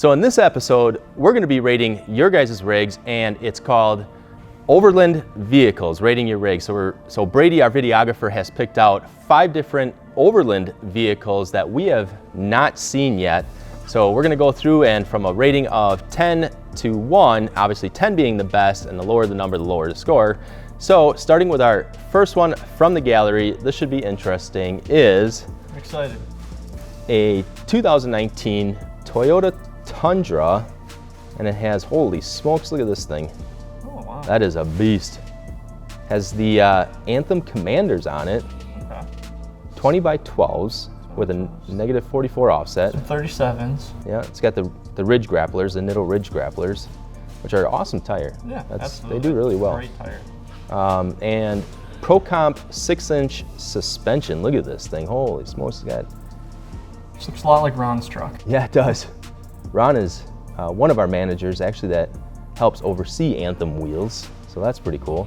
So in this episode, we're gonna be rating your guys' rigs, and it's called Overland Vehicles, rating your rig. So Brady, our videographer, has picked out 5 different Overland vehicles that we have not seen yet. So we're gonna go through, and from a rating of 10 to 1, obviously 10 being the best, and the lower the number, the lower the score. So starting with our first one from the gallery, this should be interesting, is I'm excited. A 2019 Toyota Tundra, and it has, holy smokes, look at this thing. Oh, wow. That is a beast. Has the Anthem Commanders on it. Okay. 20 by 12s with a negative 44 offset. Some 37s. Yeah, it's got the Ridge Grapplers, the Nitto Ridge Grapplers, which are an awesome tire. Yeah, absolutely. They do really well. Great tire. And Pro Comp 6-inch suspension. Look at this thing. Holy smokes, it's got. This looks a lot like Ron's truck. Yeah, it does. Ron is one of our managers, actually, that helps oversee Anthem wheels. So that's pretty cool.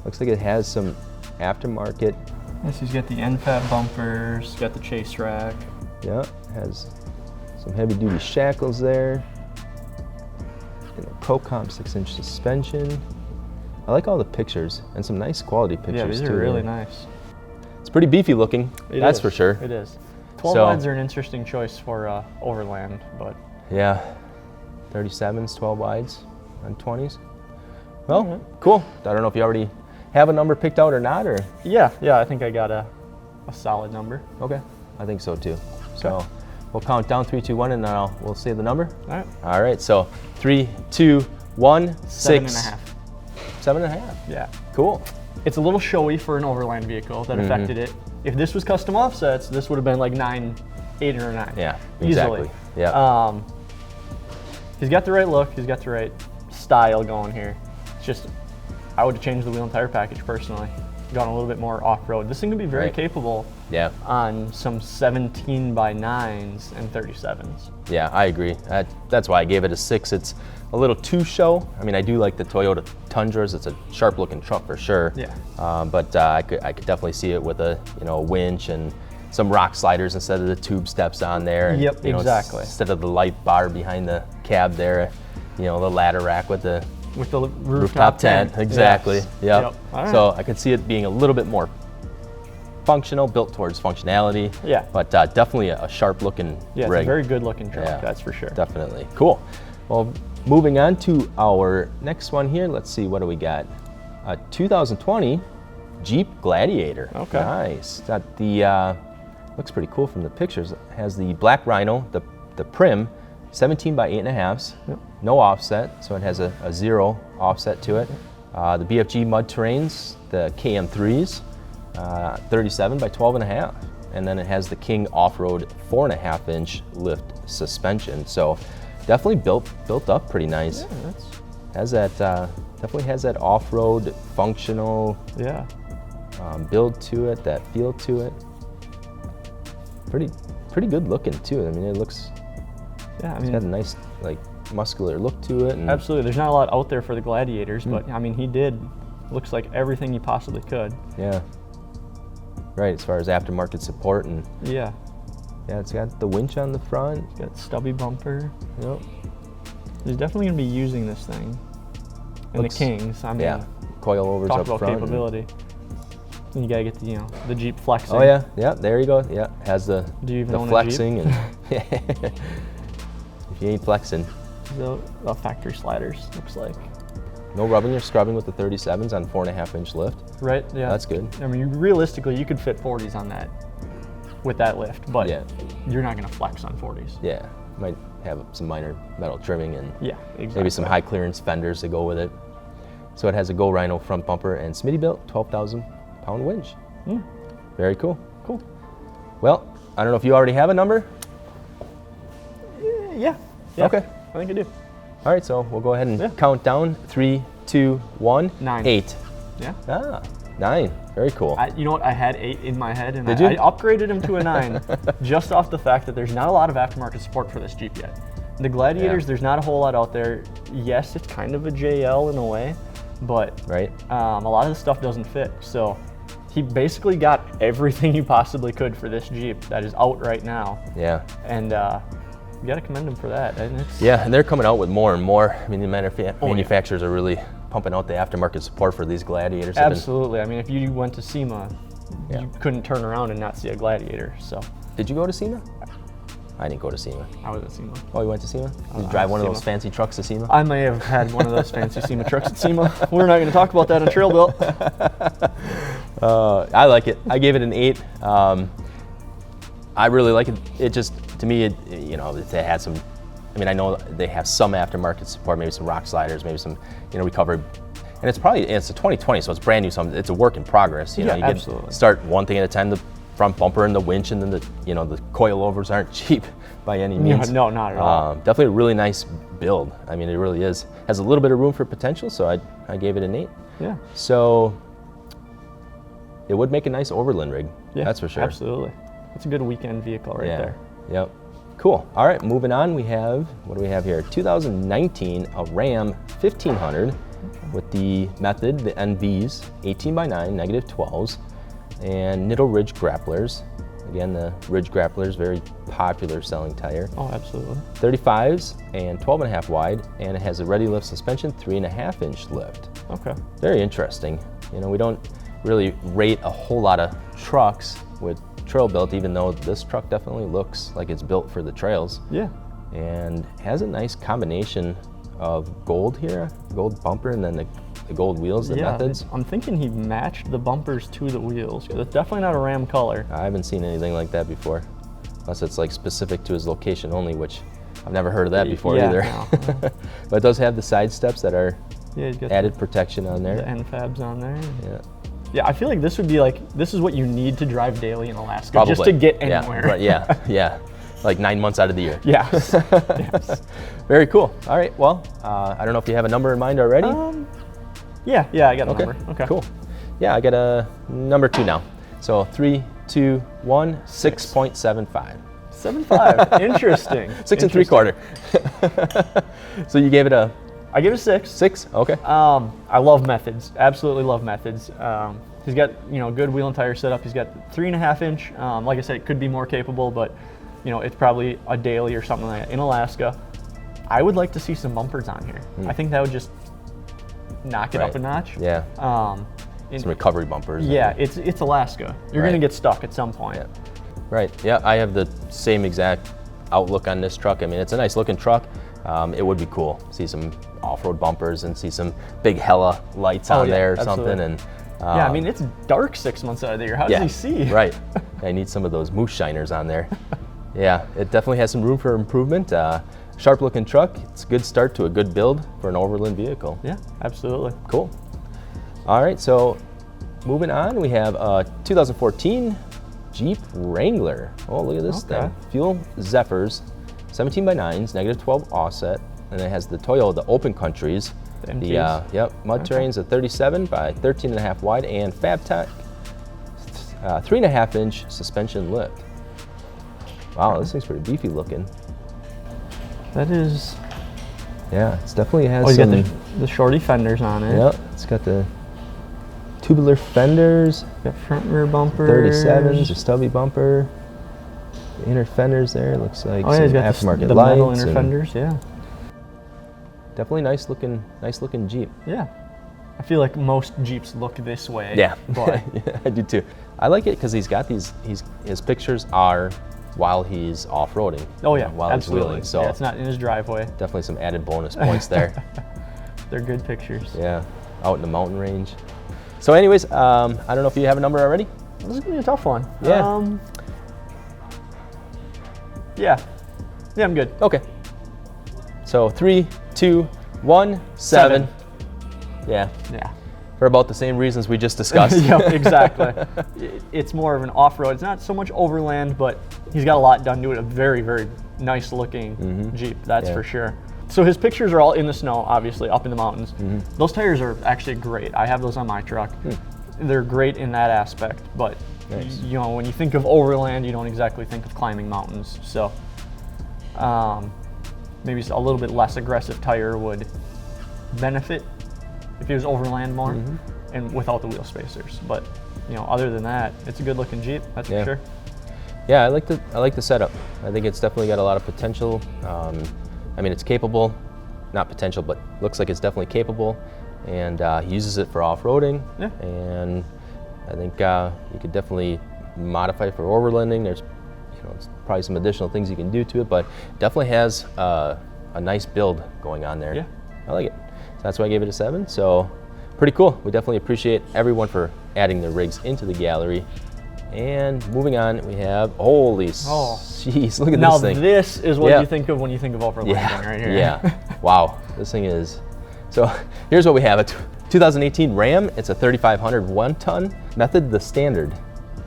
Looks like it has some aftermarket. Yes, he's got the NFAT bumpers, got the chase rack. Yeah, has some heavy duty shackles there. And a Pro Comp 6-inch suspension. I like all the pictures, and some nice quality pictures too. Yeah, these are really nice. It's pretty beefy looking, that's for sure. It is. 12 wides are an interesting choice for Overland, but. Yeah, 37s, 12 wides, and 20s. Well, cool. I don't know if you already have a number picked out or not, or? Yeah, I think I got a solid number. Okay, I think so too. So we'll count down 3, 2, 1, and then we'll say the number. All right. All right, so 3, 2, 1, 6. 7.5. 7.5. Yeah. Cool. It's a little showy for an Overland vehicle that affected it. If this was custom offsets, this would have been like 9, 8 or 9. Yeah, easily. Exactly. Yeah. He's got the right look. He's got the right style going here. It's just, I would have changed the wheel and tire package personally. Gone a little bit more off-road. This thing could be very capable. Yeah. On some 17 by 9s and 37s. Yeah, I agree. That's why I gave it a 6. It's a little too show. I mean, I do like the Toyota Tundras. It's a sharp-looking truck for sure. Yeah. But I could definitely see it with a winch and some rock sliders instead of the tube steps on there. And, yep, exactly. Instead of the light bar behind the cab there, the ladder rack with the rooftop tent. Exactly. Yes. Yep. Right. So I could see it being a little bit more functional, built towards functionality. Yeah. But definitely a sharp-looking rig. Yeah, it's a very good-looking truck. That's for sure. Definitely. Cool. Well, moving on to our next one here. Let's see, what do we got? A 2020 Jeep Gladiator. Okay. Nice. Got the looks pretty cool from the pictures. It has the black Rhino, the Prim, 17 by 8.5s. Yep. No offset, so it has a 0 offset to it. The BFG mud terrains, the KM3s, 37 by 12.5, and then it has the King off-road 4.5-inch lift suspension. So definitely built up pretty nice. Yeah, has that definitely has that off-road functional build to it, that feel to it. Pretty good looking too. I mean, it looks. Yeah, I mean, it's got a nice muscular look to it. And absolutely. There's not a lot out there for the Gladiators, but I mean, he did. Looks like everything he possibly could. Yeah. Right, as far as aftermarket support and. Yeah. Yeah, it's got the winch on the front. It's got stubby bumper. Yep. He's definitely going to be using this thing. And the Kings, I mean. Yeah, coilovers up front. Talk about capability. And you got to get the Jeep flexing. Oh yeah, there you go. Yeah, has the flexing and if you ain't flexing. The factory sliders, looks like. No rubbing or scrubbing with the 37s on 4.5-inch lift. Right, yeah. That's good. I mean, realistically, you could fit 40s on that with that lift, but you're not going to flex on 40s. Yeah, might have some minor metal trimming and exactly. Maybe some high clearance fenders to go with it. So it has a Go Rhino front bumper and Smitty built 12,000-pound winch. Very cool. Cool. Well, I don't know if you already have a number. Yeah. Okay. I think I do. All right, so we'll go ahead and count down. 3, 2, 1. 9. 8. Yeah. 9. Very cool. You know what? I had 8 in my head, and Did you? I upgraded him to a 9 just off the fact that there's not a lot of aftermarket support for this Jeep yet. The Gladiators, there's not a whole lot out there. Yes, it's kind of a JL in a way, but a lot of the stuff doesn't fit. So he basically got everything he possibly could for this Jeep that is out right now. Yeah. And you got to commend them for that. And it's, yeah, and they're coming out with more and more. I mean, the manufacturers are really pumping out the aftermarket support for these Gladiators. Absolutely. I mean, if you went to SEMA, you couldn't turn around and not see a Gladiator. So. Did you go to SEMA? I didn't go to SEMA. I was at SEMA. Oh, you went to SEMA? Did you drive one of those fancy trucks to SEMA? I may have had one of those fancy SEMA trucks at SEMA. We're not going to talk about that on Trail Built. I like it. I gave it an 8. I really like it. It just, to me, it had some, I mean, I know they have some aftermarket support, maybe some rock sliders, maybe some, recovery. And it's a 2020, so it's brand new, so it's a work in progress. You absolutely. Start one thing at a time, the front bumper and the winch, and then the coilovers aren't cheap by any means. No, not at all. Definitely a really nice build. I mean, it really is. Has a little bit of room for potential, so I gave it an 8. Yeah. So it would make a nice overland rig. Yeah, that's for sure. Absolutely. It's a good weekend vehicle right there. Yep. Cool. All right, moving on. We have, what do we have here? 2019, a Ram 1500 with the method, the NVs, 18x9, -12s, and Nitto Ridge grapplers. Again, the Ridge grapplers, very popular selling tire. Oh, absolutely. 35s and 12.5 wide, and it has a ready lift suspension, 3.5-inch lift. Okay. Very interesting. We don't really rate a whole lot of trucks with Trail Built, even though this truck definitely looks like it's built for the trails. Yeah. And has a nice combination of gold here, gold bumper, and then the gold wheels, the methods. I'm thinking he matched the bumpers to the wheels, because it's definitely not a Ram color. I haven't seen anything like that before, unless it's like specific to his location only, which I've never heard of that before either. No. But it does have the side steps that are added protection on there. The end fabs on there. Yeah. Yeah, I feel like this would be this is what you need to drive daily in Alaska, Probably. just to get anywhere. Right, yeah. Like 9 months out of the year. Yes. Yes. Very cool. All right, well, I don't know if you have a number in mind already. Yeah, I got a number. Okay. Cool. Yeah, I got a number 2 now. So 3, 2, 1, 6.75. 7.5. Interesting. 6 3/4. So you gave it a? I gave it a 6. 6? Okay. I love methods. Absolutely love methods. He's got good wheel and tire setup. He's got 3.5-inch. Like I said, it could be more capable, but it's probably a daily or something like that in Alaska. I would like to see some bumpers on here. I think that would just knock it up a notch. Yeah. Some recovery bumpers. Yeah, it's Alaska. You're gonna get stuck at some point. Yeah. Right. Yeah, I have the same exact outlook on this truck. I mean, it's a nice looking truck. It would be cool to see some off-road bumpers and see some big hella lights on there or something. And yeah, I mean, it's dark 6 months out of the year. How does he see? Right. I need some of those moose shiners on there. Yeah, it definitely has some room for improvement. Sharp looking truck. It's a good start to a good build for an overland vehicle. Yeah, absolutely. Cool. All right, so moving on, we have a 2014 Jeep Wrangler. Oh, look at this thing. Fuel Zephyrs, 17x9s, -12 offset, and it has the Toyo, the open countries. The mud terrain's a 37 by 13.5 wide, and FabTech 3.5-inch suspension lift. Wow, this thing's pretty beefy looking. That is. Yeah, it's definitely has you some. got the shorty fenders on it. Yep, it's got the tubular fenders. Got front rear bumpers. 37s, a stubby bumper. The inner fenders there, looks like some he's got aftermarket the lights. metal inner fenders, yeah. Definitely nice looking Jeep. Yeah. I feel like most Jeeps look this way. Yeah, but yeah, I do too. I like it because he's got his pictures are while he's off-roading. Oh yeah, while absolutely. he's wheeling. So yeah, it's not in his driveway. Definitely some added bonus points there. They're good pictures. Yeah, out in the mountain range. So anyways, I don't know if you have a number already? This is gonna be a tough one. Yeah. Yeah, I'm good. Okay. So 3, 2, 1, 7. Yeah. For about the same reasons we just discussed. Yep, exactly. It's more of an off-road. It's not so much overland, but he's got a lot done to it. A very, very nice looking Jeep, that's for sure. So his pictures are all in the snow, obviously, up in the mountains. Those tires are actually great. I have those on my truck. They're great in that aspect, but when you think of overland, you don't exactly think of climbing mountains. So maybe a little bit less aggressive tire would benefit if it was overland more and without the wheel spacers. But other than that, it's a good looking Jeep, that's for sure. Yeah, I like the setup. I think it's definitely got a lot of potential. I mean, it's capable, not potential, but looks like it's definitely capable, and he uses it for off-roading. Yeah. And I think you could definitely modify it for overlanding. There's, it's probably some additional things you can do to it, but definitely has a nice build going on there. Yeah. I like it. So that's why I gave it a 7. So pretty cool. We definitely appreciate everyone for adding their rigs into the gallery. And moving on, we have, holy jeez, look at this thing. Now this is what you think of when you think of overlanding right here. Yeah, wow, this thing is, so here's what we have, a 2018 Ram. It's a 3500 1-ton. Method the standard.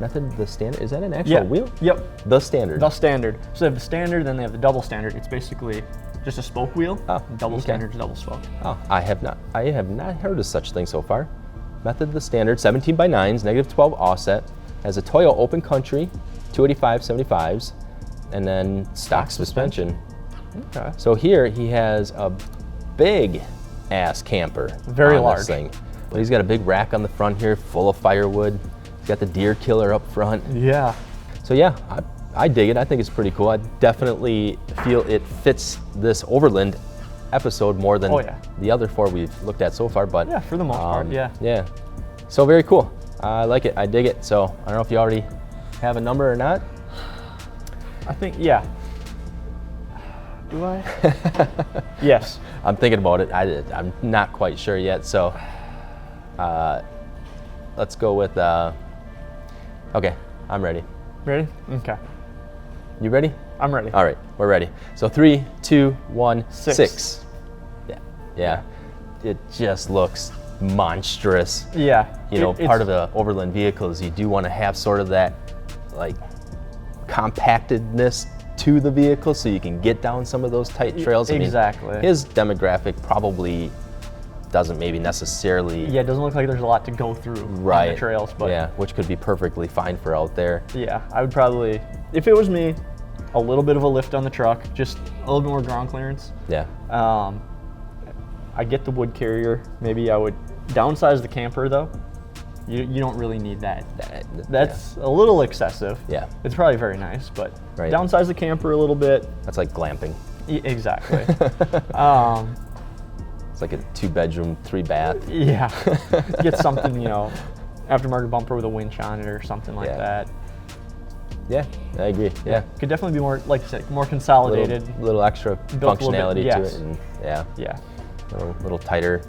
Is that an actual wheel? Yep. The standard. The standard. So they have the standard, then they have the double standard. It's basically just a spoke wheel. Oh, double standard is double spoke. Oh, I have not heard of such thing so far. Method the standard, 17x9s, -12 offset. Has a Toyo Open Country, 285/75s, and then stock suspension. Okay. So here he has a big ass camper. Very on large. This thing. But he's got a big rack on the front here, full of firewood. He's got the deer killer up front. Yeah. So yeah, I dig it. I think it's pretty cool. I definitely feel it fits this Overland episode more than the other 4 we've looked at so far. But yeah, for the most part, yeah. Yeah. So very cool. I like it. I dig it. So I don't know if you already have a number or not. I think, yeah. Do I? Yes. I'm thinking about it. I'm not quite sure yet. So let's go with, okay, I'm ready. Ready? Okay. You ready? I'm ready. All right, we're ready. So 3, 2, 1, 6. 6. Yeah. It just looks monstrous. Yeah. Part of the overland vehicles, you do want to have sort of that like compactedness to the vehicle so you can get down some of those tight trails. Exactly. I mean, his demographic probably doesn't maybe necessarily. Yeah, it doesn't look like there's a lot to go through on the trails, but yeah, which could be perfectly fine for out there. Yeah, I would probably, if it was me, a little bit of a lift on the truck, just a little bit more ground clearance. Yeah. I get the wood carrier. Maybe I would downsize the camper though. You don't really need that. That's a little excessive. Yeah. It's probably very nice, but downsize the camper a little bit. That's like glamping. Exactly. It's like a 2-bedroom, 3-bath. Yeah. Get something, aftermarket bumper with a winch on it or something like that. Yeah, I agree. Yeah. Could definitely be more, like you said, more consolidated. Little extra functionality to it. And yeah. A little tighter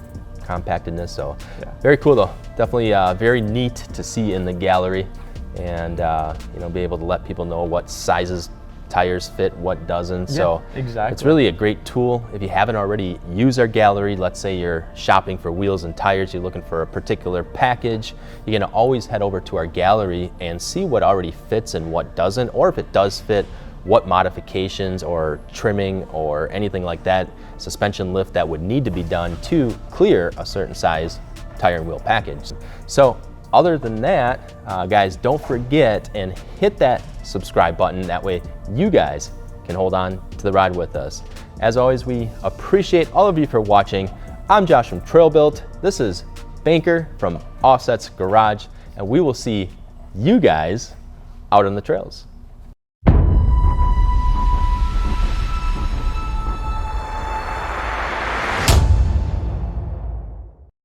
compactedness. So very cool though. Definitely very neat to see in the gallery, and be able to let people know what sizes tires fit, what doesn't. So exactly. It's really a great tool. If you haven't already used our gallery, let's say you're shopping for wheels and tires, you're looking for a particular package, you're gonna always head over to our gallery and see what already fits and what doesn't, or if it does fit, what modifications or trimming or anything like that, suspension lift that would need to be done to clear a certain size tire and wheel package. So other than that, guys, don't forget and hit that subscribe button. That way you guys can hold on to the ride with us. As always, we appreciate all of you for watching. I'm Josh from Trail Built. This is Banker from Offset's Garage, and we will see you guys out on the trails.